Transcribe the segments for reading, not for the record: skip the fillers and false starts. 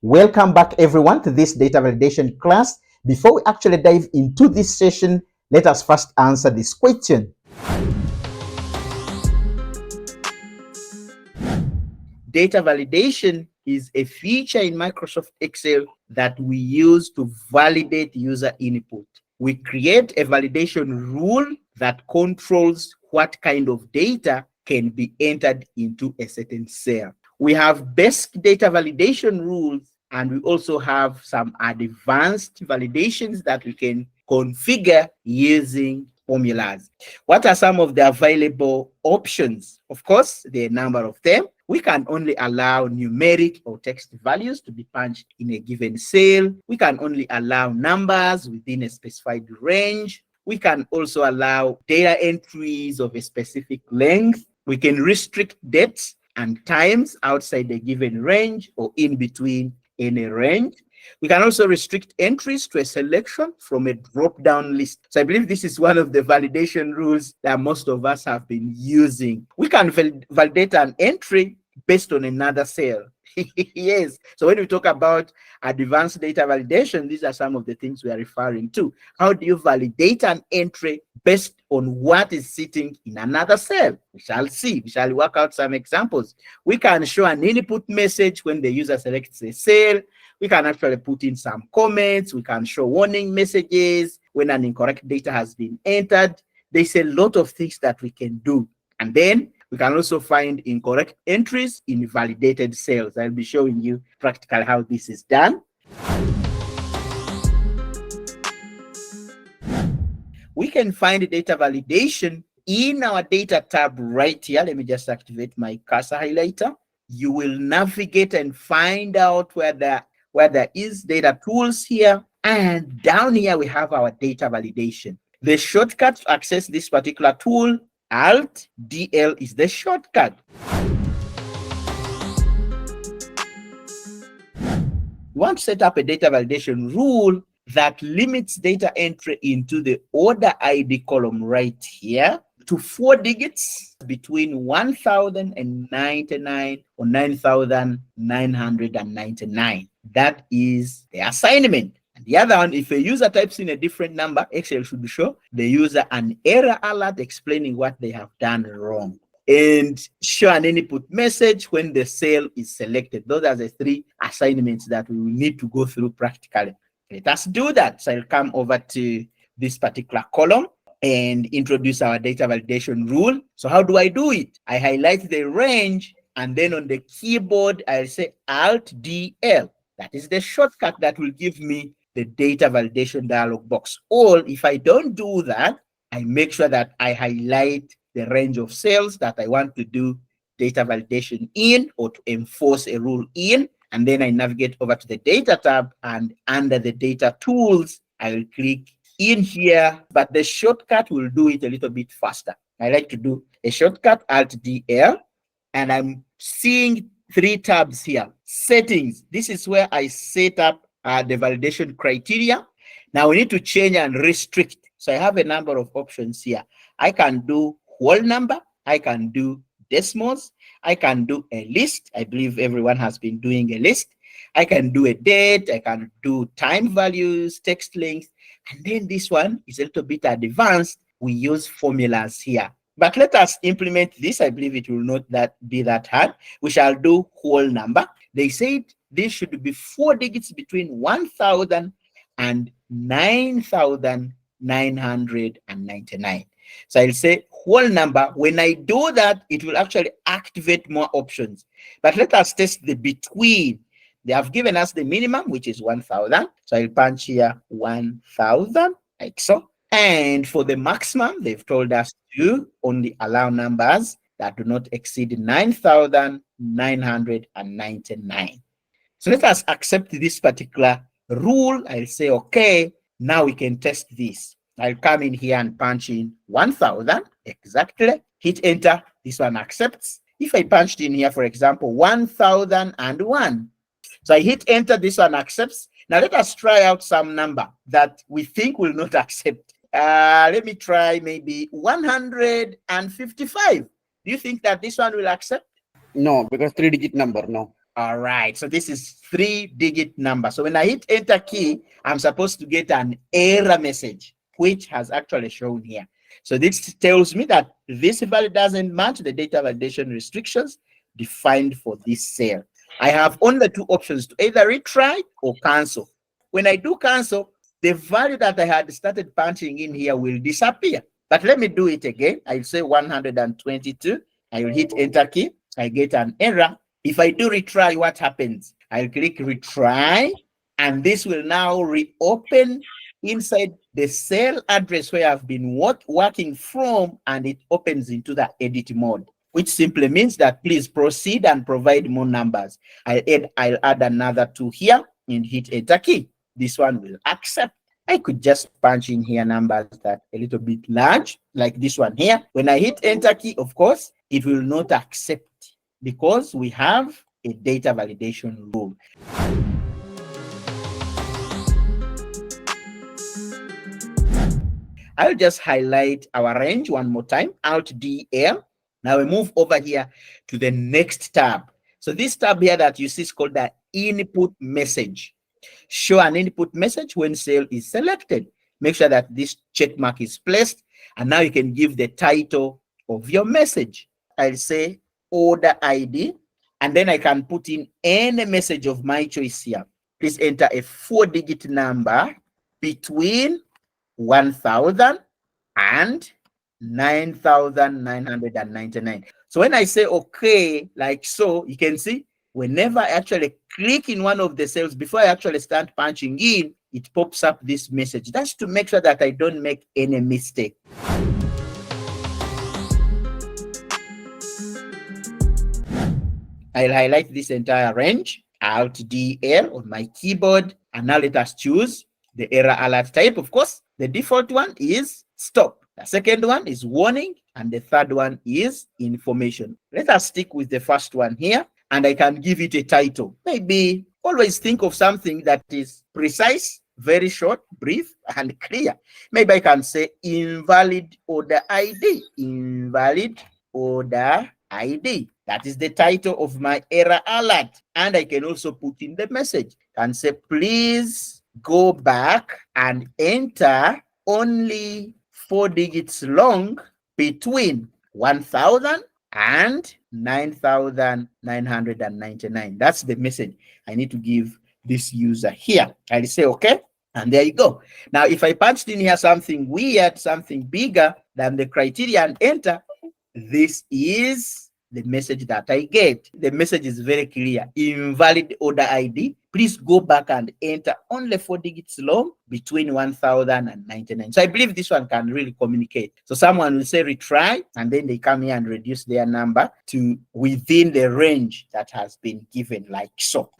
Welcome back everyone to this data validation class. Before we actually dive into this session, let us first answer this question. Data validation is a feature in Microsoft Excel that we use to validate user input. We create a validation rule that controls what kind of data can be entered into a certain cell. We have basic data validation rules, and we also have some advanced validations that we can configure using formulas. What are some of the available options? Of course, there are a number of them. We can only allow numeric or text values to be punched in a given cell. We can only allow numbers within a specified range. We can also allow data entries of a specific length. We can restrict dates and times outside a given range or in between any range. We can also restrict entries to a selection from a drop-down list. So I believe this is one of the validation rules that most of us have been using. We can validate an entry based on another cell. Yes. So when we talk about advanced data validation, these are some of the things we are referring to. How do you validate an entry based on what is sitting in another cell? We shall see. We shall work out some examples. We can show an input message when the user selects a cell. We can actually put in some comments. We can show warning messages when an incorrect data has been entered. There's a lot of things that we can do. And then we can also find incorrect entries in validated cells. I'll be showing you practically how this is done. We can find data validation in our data tab right here. Let me just activate my cursor highlighter. You will navigate and find out where there is data tools here. And down here, we have our data validation. The shortcut to access this particular tool, Alt-DL, is the shortcut. We want to set up a data validation rule that limits data entry into the order ID column right here to 4 digits between 1099 or 9999. That is the assignment. And the other one, if a user types in a different number, Excel should show the user an error alert explaining what they have done wrong, and show an input message when the cell is selected. Those are the 3 assignments that we will need to go through practically. Let us do that. So I'll come over to this particular column and introduce our data validation rule. So how do I do it? I highlight the range, and then on the keyboard, I'll say Alt-DL. That is the shortcut that will give me the data validation dialog box. Or if I don't do that, I make sure that I highlight the range of cells that I want to do data validation in or to enforce a rule in. And then I navigate over to the data tab, and under the data tools, I will click in here, but the shortcut will do it a little bit faster. I like to do a shortcut, Alt-DL, and I'm seeing 3 tabs here. Settings. This is where I set up the validation criteria. Now we need to change and restrict. So I have a number of options here. I can do whole number. I can do decimals. I can do a list. I believe everyone has been doing a list. I can do a date. I can do time values, text length. And then this one is a little bit advanced. We use formulas here. But let us implement this. I believe it will not be that hard. We shall do whole number. They said this should be 4 digits between 1000 and 9999. So I'll say whole number. When I do that, it will actually activate more options. But let us test the between. They have given us the minimum, which is 1000. So I'll punch here 1000, like so. And for the maximum, they've told us to only allow numbers that do not exceed 9999. So let us accept this particular rule. I'll say, okay, now we can test this. I'll come in here and punch in 1000 exactly. Hit enter. This one accepts. If I punched in here, for example, 1001. So I hit enter. This one accepts. Now let us try out some number that we think will not accept. Let me try maybe 155. Do you think that this one will accept? No, because 3-digit number, no. All right, so this is 3-digit number. So when I hit enter key, I'm supposed to get an error message, which has actually shown here. So this tells me that this value doesn't match the data validation restrictions defined for this cell. I have only two options to either retry or cancel. When I do cancel, the value that I had started punching in here will disappear. But let me do it again. I'll say 122. I will hit enter key. I get an error. If I do retry, what happens? I'll click retry, and this will now reopen inside the cell address where I've been working from, and it opens into the edit mode, which simply means that please proceed and provide more numbers. I'll add another 2 here and hit enter key. This one will accept. I could just punch in here numbers that a little bit large, like this one here. When I hit enter key, of course, it will not accept because we have a data validation rule. I'll just highlight our range one more time, Alt DL. Now we move over here to the next tab. So this tab here that you see is called the input message. Show an input message when cell is selected. Make sure that this check mark is placed, and now you can give the title of your message. I'll say order ID, and then I can put in any message of my choice here. Please enter a 4-digit number between 1,000 and 9,999. So when I say okay, like so, you can see whenever I actually click in one of the cells, before I actually start punching in, it pops up this message. That's to make sure that I don't make any mistake. I'll highlight this entire range, Alt DL on my keyboard, and now let us choose the error alert type. Of course, the default one is stop. The second one is warning, and the third one is information. Let us stick with the first one here, and I can give it a title. Maybe always think of something that is precise, very short, brief, and clear. Maybe I can say invalid order ID. Invalid order ID. That is the title of my error alert. And I can also put in the message and say, please go back and enter only 4 digits long between 1,000 and 9,999. That's the message I need to give this user here. I'll say, okay, and there you go. Now, if I punched in here something weird, something bigger than the criteria and enter, this is the message that I get. The message is very clear. Invalid order ID. Please go back and enter only 4 digits long between 1,000 and 99. So I believe this one can really communicate. So someone will say retry, and then they come here and reduce their number to within the range that has been given, like so.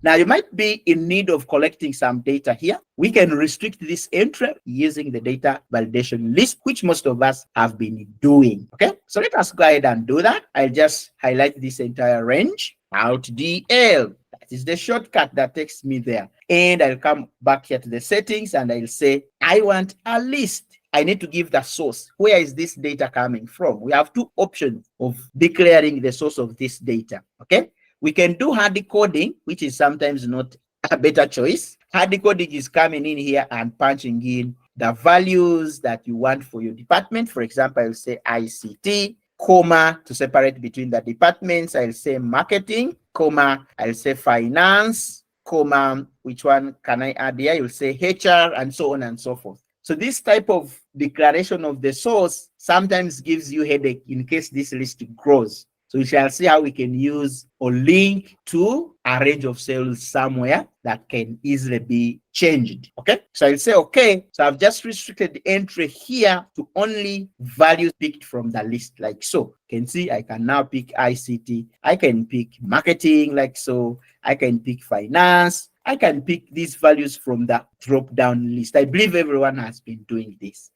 Now, you might be in need of collecting some data here. We can restrict this entry using the data validation list, which most of us have been doing. Okay, so let us go ahead and do that. I'll just highlight this entire range, Alt DL. That is the shortcut that takes me there. And I'll come back here to the settings, and I'll say, I want a list. I need to give the source. Where is this data coming from? We have two options of declaring the source of this data. Okay. We can do hard decoding, which is sometimes not a better choice. Hard decoding is coming in here and punching in the values that you want for your department. For example, I'll say ICT, comma, to separate between the departments. I'll say marketing, comma, I'll say finance, comma, which one can I add here? You'll say HR, and so on and so forth. So this type of declaration of the source sometimes gives you headache in case this list grows. So we shall see how we can use or link to a range of cells somewhere that can easily be changed. Okay, so I'll say, okay, so I've just restricted the entry here to only values picked from the list, like so. You can see I can now pick ICT, I can pick marketing, like so, I can pick finance, I can pick these values from the drop-down list. I believe everyone has been doing this.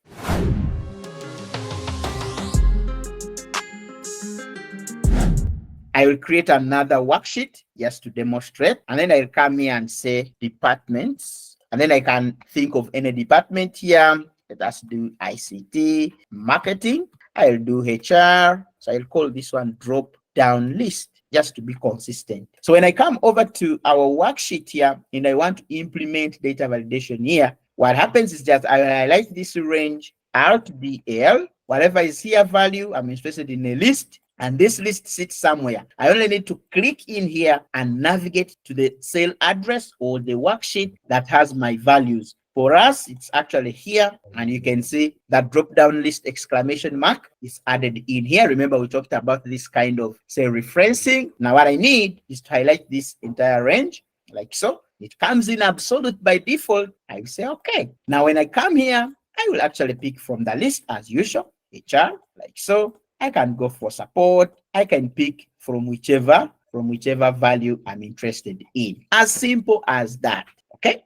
I will create another worksheet just to demonstrate, and then I'll come here and say departments, and then I can think of any department here. Let us do ICT, marketing, I'll do HR. So I'll call this one drop down list just to be consistent. So when I come over to our worksheet here and I want to implement data validation here, what happens is that I highlight this range Alt DL, whatever is here value, I'm interested in a list, and this list sits somewhere. I only need to click in here and navigate to the cell address or the worksheet that has my values. For us, it's actually here, and you can see that drop-down list exclamation mark is added in here. Remember, we talked about this kind of cell referencing. Now, what I need is to highlight this entire range, like so. It comes in absolute by default. I say, okay. Now, when I come here, I will actually pick from the list as usual, HR, like so. I can go for support. I can pick from whichever value I'm interested in. As simple as that, okay?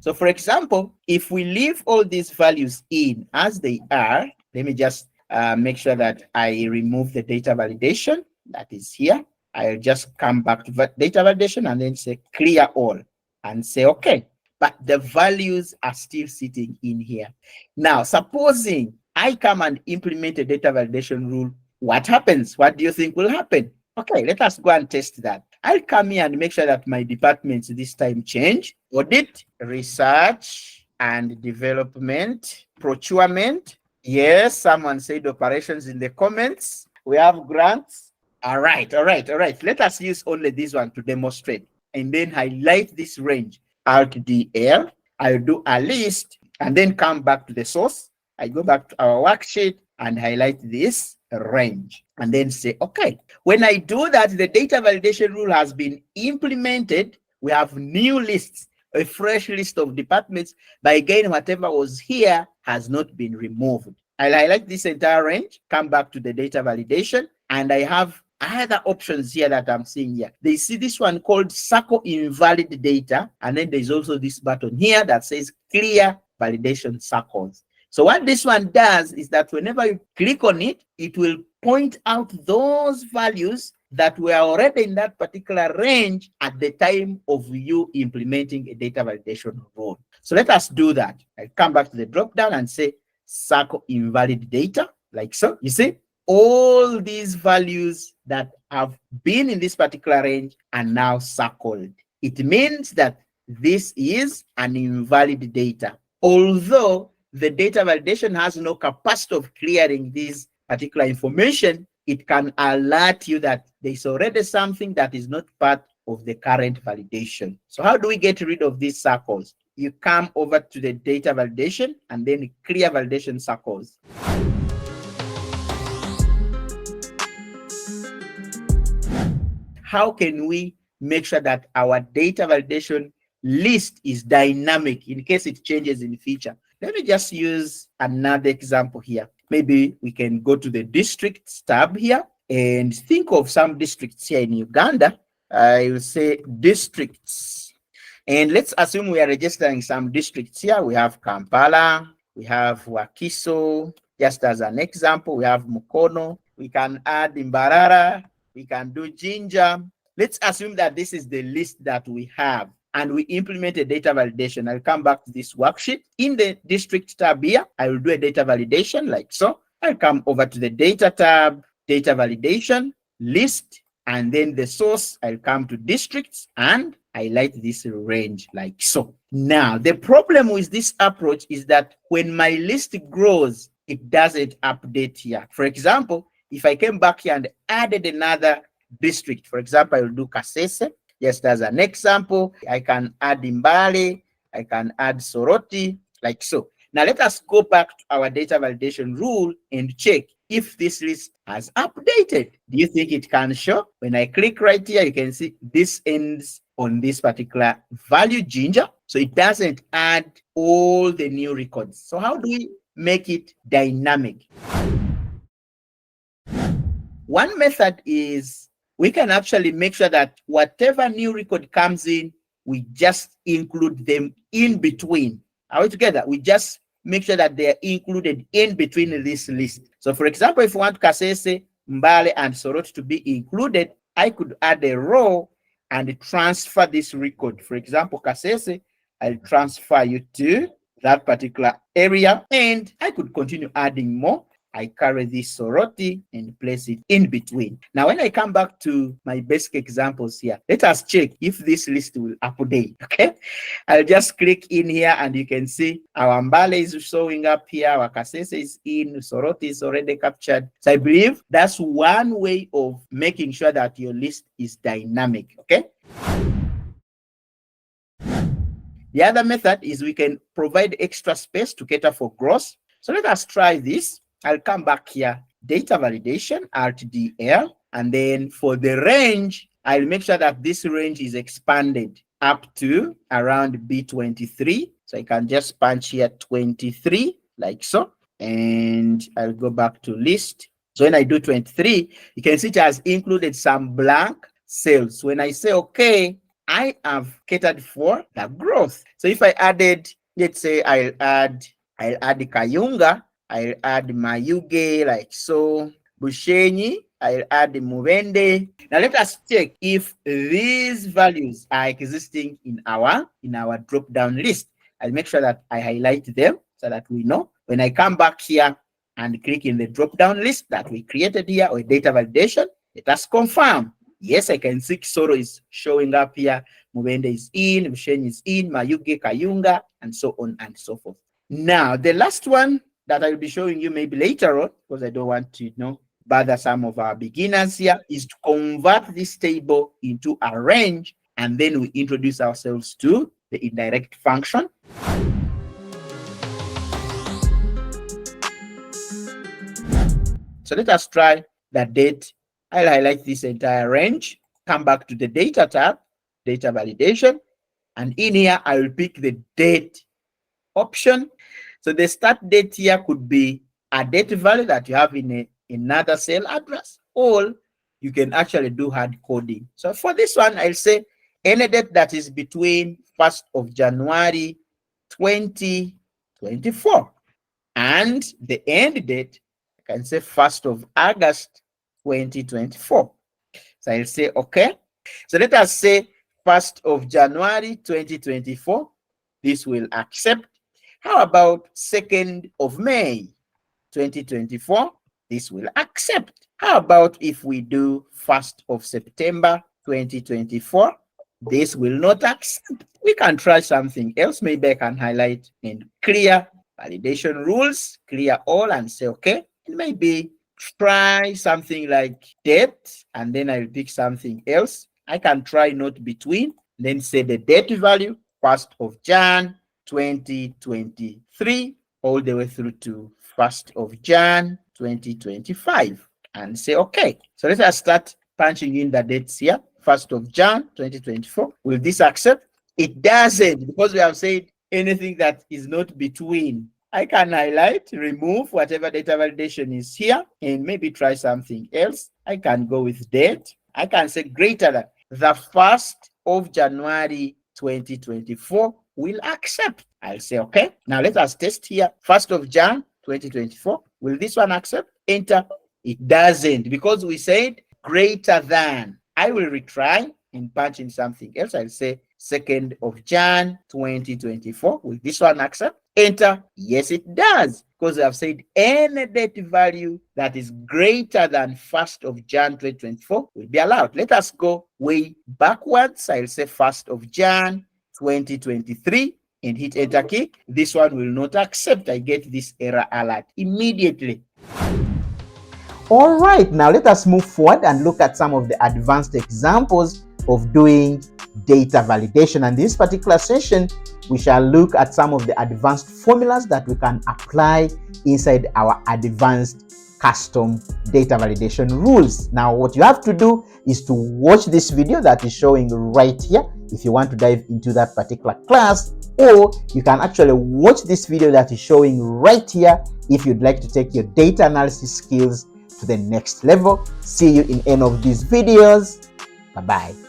So for example, if we leave all these values in as they are, let me just make sure that I remove the data validation that is here. I'll just come back to data validation and then say clear all and say okay. But the values are still sitting in here. Now, supposing I come and implement a data validation rule, what happens? What do you think will happen? Okay, let us go and test that. I'll come here and make sure that my departments this time change. Audit, research and development, procurement. Yes, someone said operations in the comments. We have grants. All right. Let us use only this one to demonstrate and then highlight this range. Alt DL. I'll do a list and then come back to the source. I go back to our worksheet and highlight this range and then say, okay. When I do that, the data validation rule has been implemented. We have new lists, a fresh list of departments, but again, whatever was here has not been removed. I'll highlight this entire range, come back to the data validation, and I have other options here that I'm seeing here. They see this one called circle invalid data, and then there's also this button here that says clear validation circles. So what this one does is that whenever you click on it, it will point out those values that were already in that particular range at the time of you implementing a data validation rule. So let us do that. I come back to the drop down and say circle invalid data, like so. You see, all these values that have been in this particular range are now circled. It means that this is an invalid data. Although the data validation has no capacity of clearing this particular information, it can alert you that there's already something that is not part of the current validation. So how do we get rid of these circles? You come over to the data validation and then clear validation circles. How can we make sure that our data validation list is dynamic in case it changes in the future? Let me just use another example here. Maybe we can go to the districts tab here and think of some districts here in Uganda. I will say districts. And let's assume we are registering some districts here. We have Kampala, we have Wakiso. Just as an example, we have Mukono. We can add Mbarara. We can do Jinja. Let's assume that this is the list that we have and we implement a data validation. I'll come back to this worksheet. In the district tab here, I will do a data validation like so. I'll come over to the data tab, data validation, list, and then the source. I'll come to districts and highlight this range like so. Now, the problem with this approach is that when my list grows, it doesn't update here. For example, if I came back here and added another district, for example, I will do Kasese. Just as an example, I can add Mbale, I can add Soroti, like so. Now let us go back to our data validation rule and check if this list has updated. Do you think it can show? When I click right here, you can see this ends on this particular value, Ginger. So it doesn't add all the new records. So how do we make it dynamic? One method is we can actually make sure that whatever new record comes in, we just include them in between. Are we together? We just make sure that they are included in between this list. So for example, if we want Kasese, Mbale, and Soroti to be included, I could add a row and transfer this record. For example, Kasese, I'll transfer you to that particular area, and I could continue adding more. I carry this sorority and place it in between. Now, when I come back to my basic examples here, let us check if this list will update, okay? I'll just click in here and you can see our Mbale is showing up here, our Kasese is in, sorority is already captured. So I believe that's one way of making sure that your list is dynamic, okay? The other method is we can provide extra space to cater for growth. So let us try this. I'll come back here, data validation, RTDL, and then for the range, I'll make sure that this range is expanded up to around B23. So I can just punch here 23, like so, and I'll go back to list. So when I do 23, you can see it has included some blank cells. When I say okay, I have catered for the growth. So if I added, let's say I'll add Kayunga, I'll add Mayuge, like so, Bushenyi, I'll add Muvende. Now let us check if these values are existing in our drop-down list. I'll make sure that I highlight them so that we know. When I come back here and click in the drop-down list that we created here, or data validation, let us confirm. Yes, I can see Kisoro is showing up here, Muvende is in, Bushenyi is in, Mayuge, Kayunga, and so on and so forth. Now, the last one that I will be showing you maybe later on, because I don't want to bother some of our beginners here, is to convert this table into a range, and then we introduce ourselves to the indirect function. So let us try the date. I'll highlight this entire range, come back to the data tab, data validation, and in here I will pick the date option. So the start date here could be a date value that you have in another cell address, or you can actually do hard coding. So for this one, I'll say any date that is between 1st of January 2024 and the end date, I can say 1st of August 2024. So I'll say okay. So let us say 1st of January 2024. This will accept. How about 2nd of May 2024? This will accept. How about if we do 1st of September 2024? This will not accept. We can try something else. Maybe I can highlight and clear validation rules, clear all, and say okay. And maybe try something like date, and then I'll pick something else. I can try not between, then say the date value, 1st of Jan 2023, all the way through to 1st of Jan 2025, and say okay. So let us start punching in the dates here. 1st of Jan 2024. Will this accept? It doesn't, because we have said anything that is not between. I can highlight, remove whatever data validation is here, and maybe try something else. I can go with date. I can say greater than the 1st of January 2024 will accept. I'll say okay. Now let us test here. 1st of Jan 2024. Will this one accept? Enter. It doesn't, because we said greater than. I will retry and punch in something else. I'll say 2nd of Jan 2024. Will this one accept? Enter. Yes, it does, because I've said any date value that is greater than 1st of Jan 2024 will be allowed. Let us go way backwards. I'll say 1st of Jan 2023 and hit enter key. This one will not accept. I get this error alert immediately. All right, now let us move forward and look at some of the advanced examples of doing data validation. And this particular session, we shall look at some of the advanced formulas that we can apply inside our advanced custom data validation rules. Now, what you have to do is to watch this video that is showing right here if you want to dive into that particular class, or you can actually watch this video that is showing right here if you'd like to take your data analysis skills to the next level. See you in any of these videos. Bye-bye.